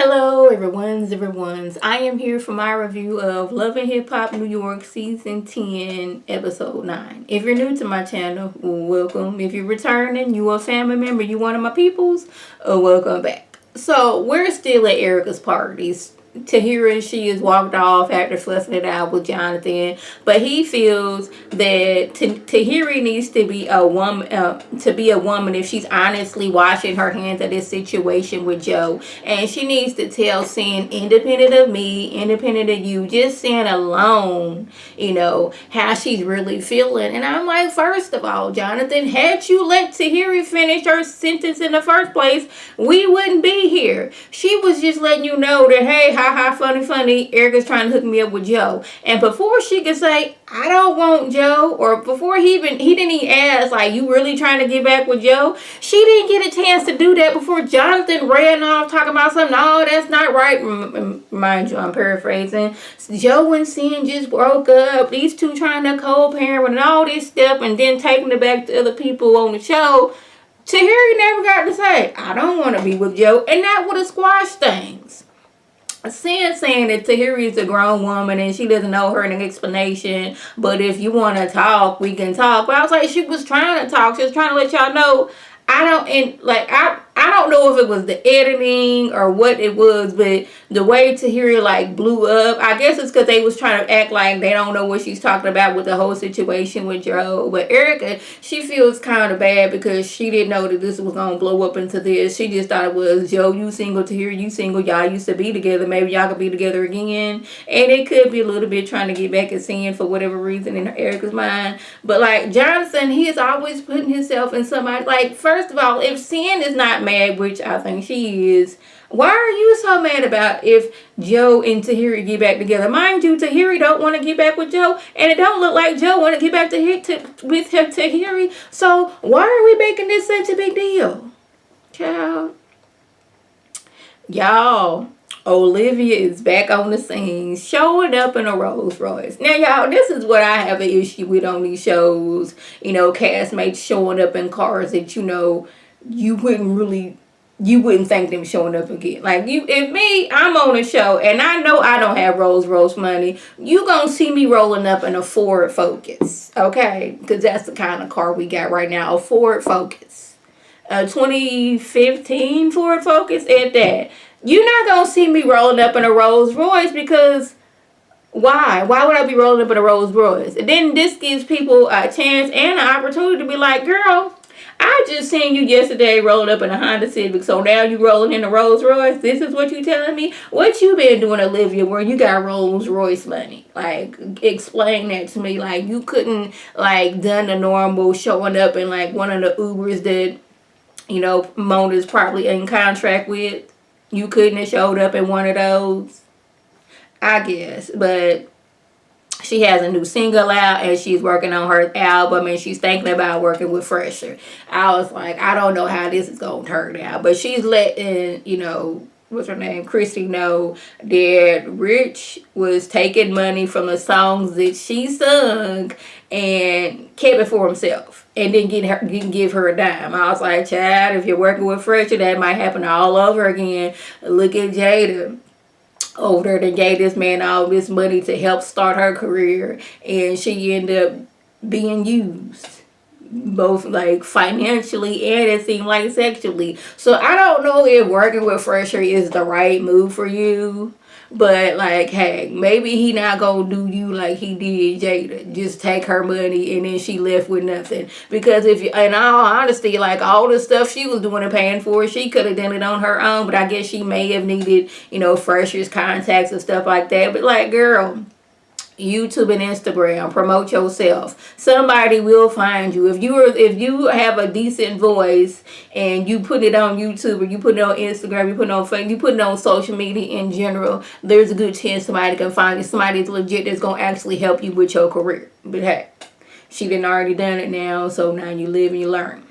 Hello, everyone's. I am here for my review of Love and Hip Hop New York Season 10, Episode 9. If you're new to my channel, welcome. If you're returning, you are a family member, you one of my peoples, welcome back. So, we're still at Erica's parties. Tahira, she is walked off after fluffing it out with Jonathan, but he feels that Tahiri needs to be a woman. If she's honestly washing her hands of this situation with Joe, and she needs to tell Sin, independent of me, independent of you, just Sin alone, how she's really feeling. And I'm like, first of all, Jonathan, had you let Tahiri finish her sentence in the first place, we wouldn't be here. She was just letting you know that, hey, ha ha, funny, Erica's trying to hook me up with Joe. And before she could say, I don't want Joe, or before he didn't even ask, like, you really trying to get back with Joe? She didn't get a chance to do that before Jonathan ran off talking about something. No, that's not right. Mind you, I'm paraphrasing. Joe and Sin just broke up. These two trying to co-parent and all this stuff, and then taking it back to other people on the show. Tahiri never got to say, I don't want to be with Joe, and that would have squashed things. Sin saying that Tahiri is a grown woman and she doesn't know her an explanation, but if you want to talk, we can talk. But I was like, she was trying to talk. She was trying to let y'all know. I don't know if it was the editing or what it was, but the way Tahiri like blew up, I guess it's because they was trying to act like they don't know what she's talking about with the whole situation with Joe. But Erica, she feels kind of bad because she didn't know that this was gonna blow up into this. She just thought it was Joe, you single, Tahiri, you single, y'all used to be together, maybe y'all could be together again. And it could be a little bit trying to get back at Sin for whatever reason in Erica's mind. But like Jonathan, he is always putting himself in somebody. Like, first of all, if Sin is not mad, which I think she is, why are you so mad about if Joe and Tahiri get back together? Mind you, Tahiri don't want to get back with Joe, and it don't look like Joe want to get back with Tahiri. So why are we making this such a big deal? Child. Y'all, Olivia is back on the scene, showing up in a Rolls Royce. Now, y'all, this is what I have an issue with on these shows. Castmates showing up in cars that, you wouldn't think them showing up again. Like, if me, I'm on a show, and I know I don't have Rolls Royce money, you gonna see me rolling up in a Ford Focus, okay? Because that's the kind of car we got right now, a Ford Focus. A 2015 Ford Focus at that. You're not going to see me rolling up in a Rolls Royce because why? Why would I be rolling up in a Rolls Royce? And then this gives people a chance and an opportunity to be like, girl, I just seen you yesterday rolling up in a Honda Civic, so now you rolling in a Rolls Royce? This is what you telling me? What you been doing, Olivia, where you got Rolls Royce money? Like, explain that to me. Like, you couldn't, like, done the normal showing up in, like, one of the Ubers that Mona's probably in contract with. You couldn't have showed up in one of those, I guess. But she has a new single out and she's working on her album and she's thinking about working with Fresher. I was like, I don't know how this is going to turn out. But she's letting, what's her name, Christy, know that Rich was taking money from the songs that she sung and kept it for himself and didn't give her a dime. I was like, child, if you're working with Fresher, that might happen all over again. Look at Jada over there that gave this man all this money to help start her career, and she ended up being used, both like financially and it seemed like sexually. So I don't know if working with Fresher is the right move for you. But like, hey, maybe he not gonna do you like he did Jada. Just take her money and then she left with nothing. Because if you, in all honesty, like all the stuff she was doing and paying for, she could have done it on her own. But I guess she may have needed, Fresher's contacts and stuff like that. But like, girl, YouTube and Instagram, promote yourself. Somebody will find you. If you have a decent voice and you put it on YouTube or you put it on Instagram, you put it on Facebook, you put it on social media in general, there's a good chance somebody can find you. Somebody's legit that's gonna actually help you with your career. But hey, she done already done it now, so now you live and you learn.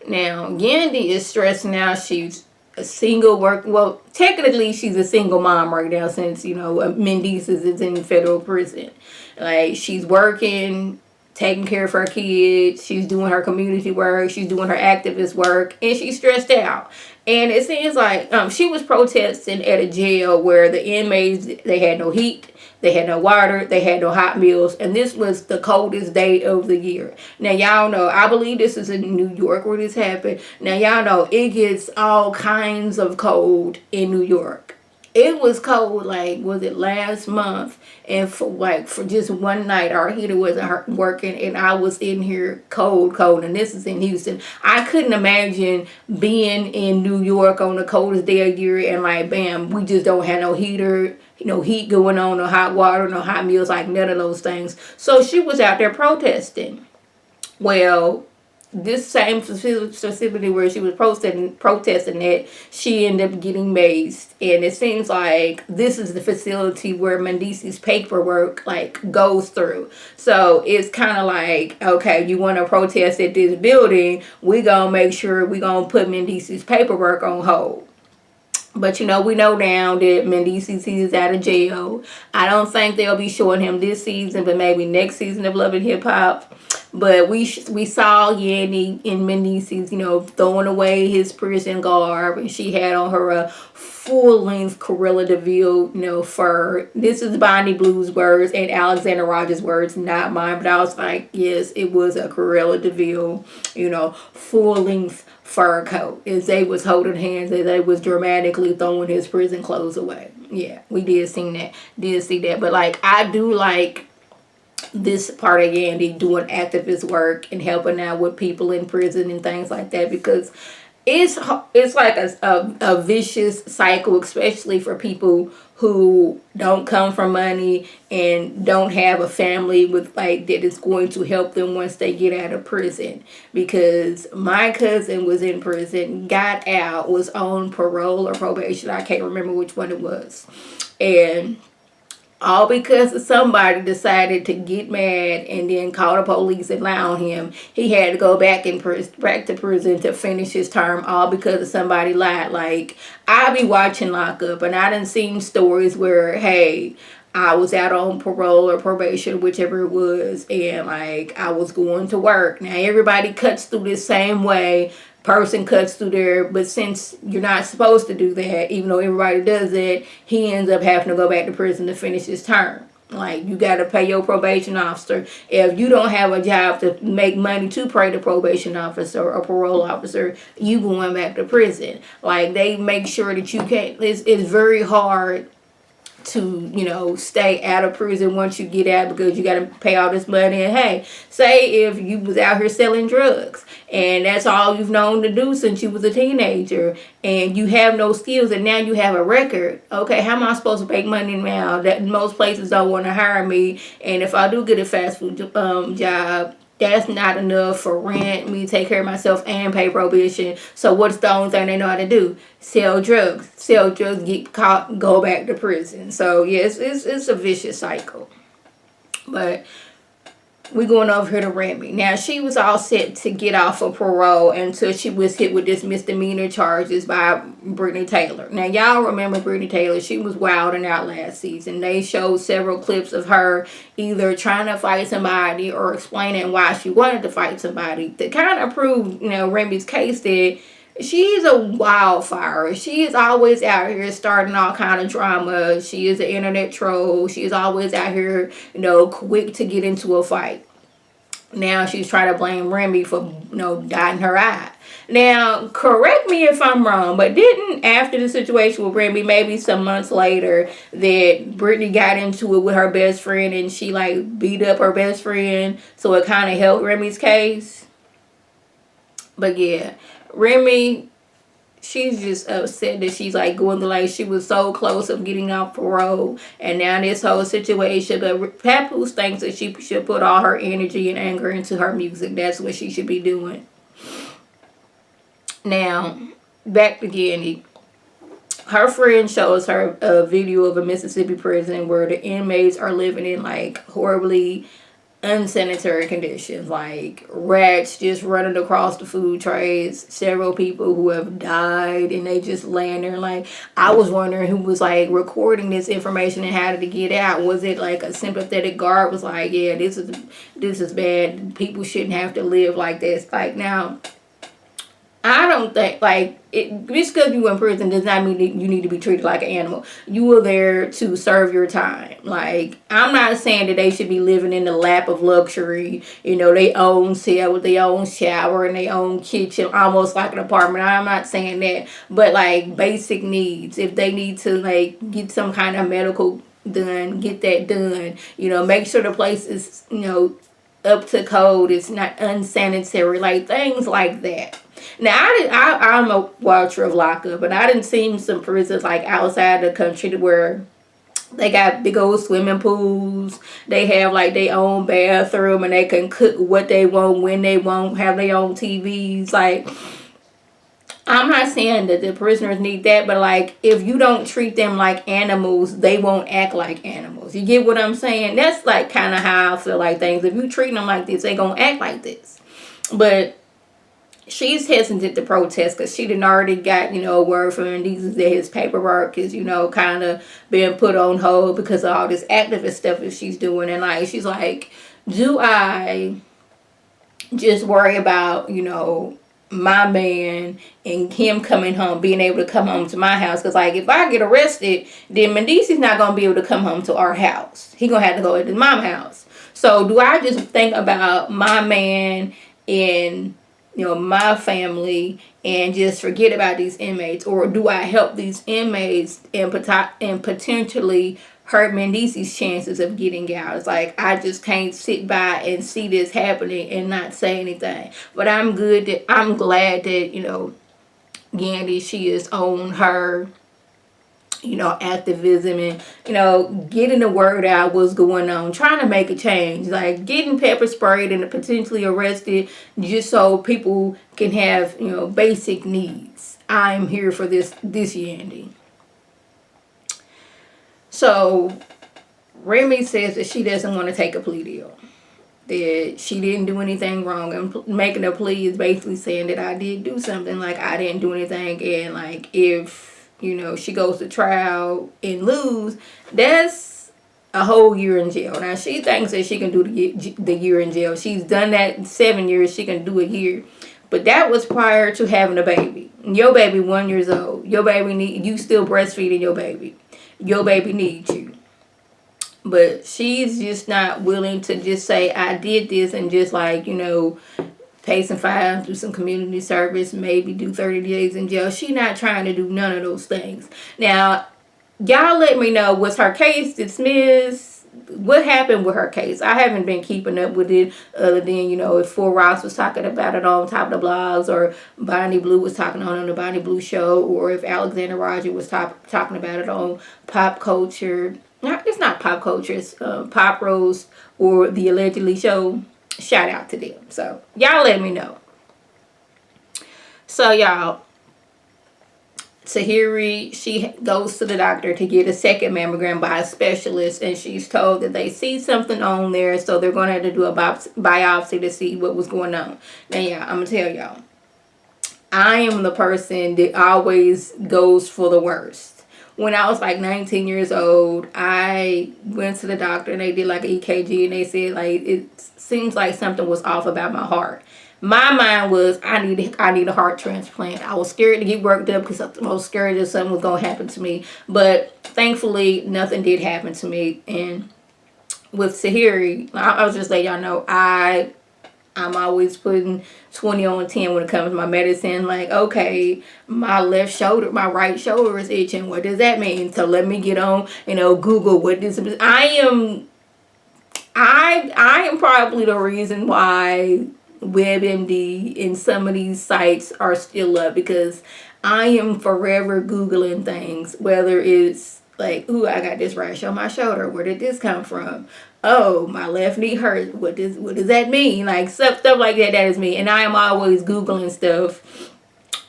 Now, Yandy is stressing out. She's a single well, technically she's a single mom right now since Mendices is in federal prison. Like, she's working, taking care of her kids, she's doing her community work, she's doing her activist work, and she's stressed out. And it seems like she was protesting at a jail where the inmates, they had no heat, they had no water, they had no hot meals, and this was the coldest day of the year. Now y'all know, I believe this is in New York where this happened. Now y'all know it gets all kinds of cold in New York. It was cold, like, was it last month? And for just one night, our heater wasn't working, and I was in here cold, and this is in Houston. I couldn't imagine being in New York on the coldest day of year, and like, bam, we just don't have no heater, no heat going on, no hot water, no hot meals, like none of those things. So she was out there protesting. Well, this same facility where she was protesting that, she ended up getting mazed. And it seems like this is the facility where Mendici's paperwork like goes through. So it's kind of like, okay, you want to protest at this building, we gonna make sure we gonna put Mendici's paperwork on hold. But you know, we know now that Mendici is out of jail. I don't think they'll be showing him this season, but maybe next season of Love and Hip Hop. But we saw Yandy in Mendici's, you know, throwing away his prison garb, and she had on her full length Cruella de Vil, you know, fur. This is Bonnie Blue's words and Alexander Rogers' words, not mine. But I was like, yes, it was a Cruella de Vil, you know, full length fur coat, as they was holding hands, as they was dramatically throwing his prison clothes away. Yeah, we did see that. But like, I do like this part of Yandy doing activist work and helping out with people in prison and things like that, because it's like a vicious cycle, especially for people who don't come from money and don't have a family with like that is going to help them once they get out of prison. Because my cousin was in prison, got out, was on parole or probation, I can't remember which one it was, and all because somebody decided to get mad and then call the police and lie on him. He had to go back to prison to finish his term, all because of somebody lied. Like, I be watching Lockup, and I done seen stories where, hey, I was out on parole or probation, whichever it was, and like, I was going to work. Now everybody cuts through this same way. Person cuts through there, but since you're not supposed to do that, even though everybody does it, he ends up having to go back to prison to finish his term. Like, you got to pay your probation officer. If you don't have a job to make money to pay the probation officer or parole officer, you going back to prison. Like, they make sure that you can't, it's very hard to, you know, stay out of prison once you get out, because you got to pay all this money. And hey, say if you was out here selling drugs and that's all you've known to do since you was a teenager, and you have no skills, and now you have a record, okay, how am I supposed to make money now that most places don't want to hire me? And if I do get a fast food job, that's not enough for rent, me to take care of myself and pay probation. So what's the only thing they know how to do? Sell drugs. Sell drugs, get caught, go back to prison. So yes, it's a vicious cycle. But we going over here to Remy. Now, she was all set to get off of parole until she was hit with this misdemeanor charges by Brittany Taylor. Now, y'all remember Brittany Taylor. She was wilding out last season. They showed several clips of her either trying to fight somebody or explaining why she wanted to fight somebody to kind of prove, you know, Remy's case that she's a wildfire. She is always out here starting all kind of drama. She is an internet troll. She is always out here, you know, quick to get into a fight. Now she's trying to blame Remy for, you know, dotting her eye. Now, correct me if I'm wrong, but didn't, after the situation with Remy, maybe some months later, that Brittany got into it with her best friend and she like beat up her best friend, so it kind of helped Remy's case? But yeah, Remy, she's just upset that she's like going to, like, she was so close of getting off parole, and now this whole situation. But Papoose thinks that she should put all her energy and anger into her music. That's what she should be doing. Now, back to Yandy. Her friend shows her a video of a Mississippi prison where the inmates are living in like horribly unsanitary conditions, like rats just running across the food trays, several people who have died, and they just laying there. Like, I was wondering who was like recording this information and how did it get out. Was it like a sympathetic guard was like, yeah, this is bad, people shouldn't have to live like this? Like, now I don't think, like, just because you in prison does not mean that you need to be treated like an animal. You were there to serve your time. Like, I'm not saying that they should be living in the lap of luxury. You know, they own cell with their own shower and their own kitchen, almost like an apartment. I'm not saying that. But, like, basic needs. If they need to, like, get some kind of medical done, get that done. You know, make sure the place is, you know, up to code. It's not unsanitary. Like, things like that. Now I'm a watcher of lockup, but I didn't see some prisons like outside the country where they got big old swimming pools. They have like their own bathroom and they can cook what they want when they want. Have their own TVs. Like, I'm not saying that the prisoners need that, but like if you don't treat them like animals, they won't act like animals. You get what I'm saying? That's like kind of how I feel like things. If you treat them like this, they gonna act like this. But she's hesitant to protest because she done already got, you know, a word from Mendeecees that his paperwork is, you know, kind of being put on hold because of all this activist stuff that she's doing. And like, she's like, do I just worry about, you know, my man and him coming home, being able to come home to my house? Because like, if I get arrested, then Mendeecees not going to be able to come home to our house. He going to have to go to his mom's house. So do I just think about my man and, you know, my family and just forget about these inmates? Or do I help these inmates and potentially hurt Mendeecees' chances of getting out? It's like, I just can't sit by and see this happening and not say anything. But I'm glad that, you know, Yandy, she is on her, you know, activism and, you know, getting the word out what's going on, trying to make a change, like getting pepper sprayed and potentially arrested just so people can have, you know, basic needs. I'm here for this Yandy. So Remy says that she doesn't want to take a plea deal, that she didn't do anything wrong, and making a plea is basically saying that I did do something, like I didn't do anything, and like if, you know, she goes to trial and lose, that's a whole year in jail. Now she thinks that she can do the year in jail. She's done that 7 years. She can do a year, but that was prior to having a baby. Your baby 1 year old. Your baby you still breastfeeding your baby. Your baby needs you. But she's just not willing to just say I did this and just like, you know, pay some fines, do some community service, maybe do 30 days in jail. She not trying to do none of those things. Now, y'all let me know, was her case dismissed? What happened with her case? I haven't been keeping up with it other than, you know, if Full Ross was talking about it on top of the blogs, or Bonnie Blue was talking on the Bonnie Blue show, or if Alexander Roger was talking about it on Pop Culture. No, it's not Pop Culture, it's Pop Rose or the Allegedly show. Shout out to them. So y'all let me know. So y'all, Tahiri, she goes to the doctor to get a second mammogram by a specialist, and she's told that they see something on there, so they're going to have to do a biopsy to see what was going on. Now, yeah, I'm going to tell y'all, I am the person that always goes for the worst. When I was like 19 years old, I went to the doctor and they did like an EKG, and they said like it seems like something was off about my heart. My mind was I need a heart transplant. I was scared to get worked up because I was scared that something was gonna happen to me. But thankfully, nothing did happen to me. And with Tahiri, I was just letting y'all know I'm always putting 20 on 10 when it comes to my medicine. Like, okay, my right shoulder is itching. What does that mean? So let me get on, you know, Google what this is. I am probably the reason why WebMD and some of these sites are still up, because I am forever Googling things, whether it's like, ooh, I got this rash on my shoulder. Where did this come from? Oh, my left knee hurts. What does that mean? Like stuff like that. That is me. And I am always Googling stuff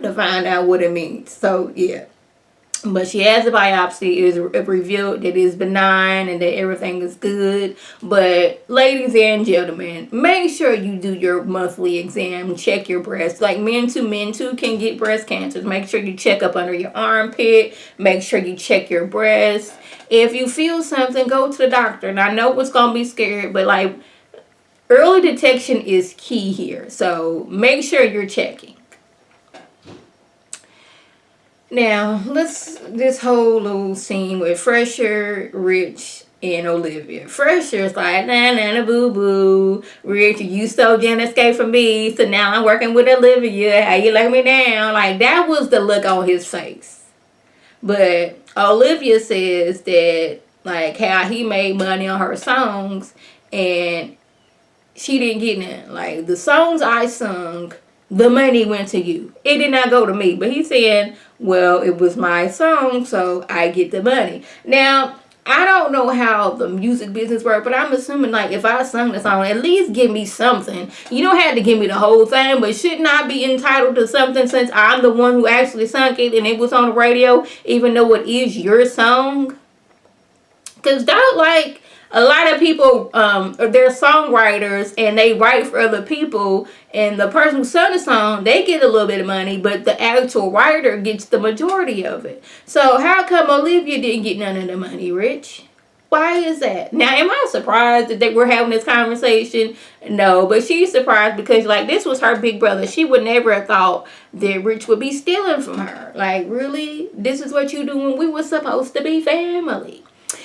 to find out what it means. So yeah. But she has a biopsy. It is revealed that it is benign and that everything is good. But ladies and gentlemen, make sure you do your monthly exam. Check your breasts. Like men too can get breast cancers. Make sure you check up under your armpit. Make sure you check your breasts. If you feel something, go to the doctor. And I know it's going to be scary, but like early detection is key here. So make sure you're checking. Now, this whole little scene with Fresher, Rich, and Olivia. Fresher's like, nah, nah, nah, boo, boo. Rich, you stole Jen escape from me, so now I'm working with Olivia. How you let me down? Like, that was the look on his face. But Olivia says that, like, how he made money on her songs, and she didn't get none. Like, the songs I sung, the money went to you. It did not go to me. But he's saying, well, it was my song, so I get the money. Now, I don't know how the music business works, but I'm assuming, like, if I sung the song, at least give me something. You don't have to give me the whole thing, but shouldn't I be entitled to something since I'm the one who actually sung it and it was on the radio, even though it is your song? Because don't, like, a lot of people, they're songwriters and they write for other people, and the person who sung the song, they get a little bit of money, but the actual writer gets the majority of it. So how come Olivia didn't get none of the money, Rich? Why is that? Now, am I surprised that they were having this conversation? No, but she's surprised because, like, this was her big brother. She would never have thought that Rich would be stealing from her. Like, really? This is what you do when we were supposed to be family.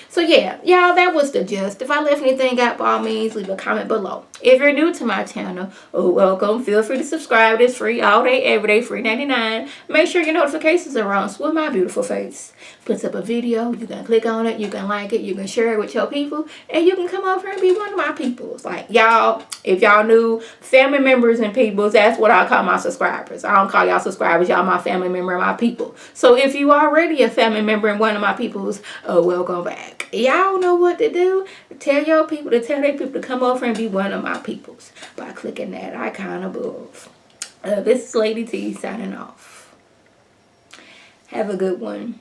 So yeah, y'all, that was the gist. If I left anything out, by all means, leave a comment below. If you're new to my channel, welcome. Feel free to subscribe. It's free all day, every day, free 99. Make sure your notifications are on so when my beautiful face puts up a video, you can click on it, you can like it, you can share it with your people, and you can come over and be one of my peoples. Like, y'all, if y'all knew, family members and peoples, that's what I call my subscribers. I don't call y'all subscribers. Y'all my family member and my people. So if you already a family member and one of my peoples, welcome back. Y'all know what to do. Tell your people to tell their people to come over and be one of my peoples by clicking that icon above. This is Lady T signing off. Have a good one.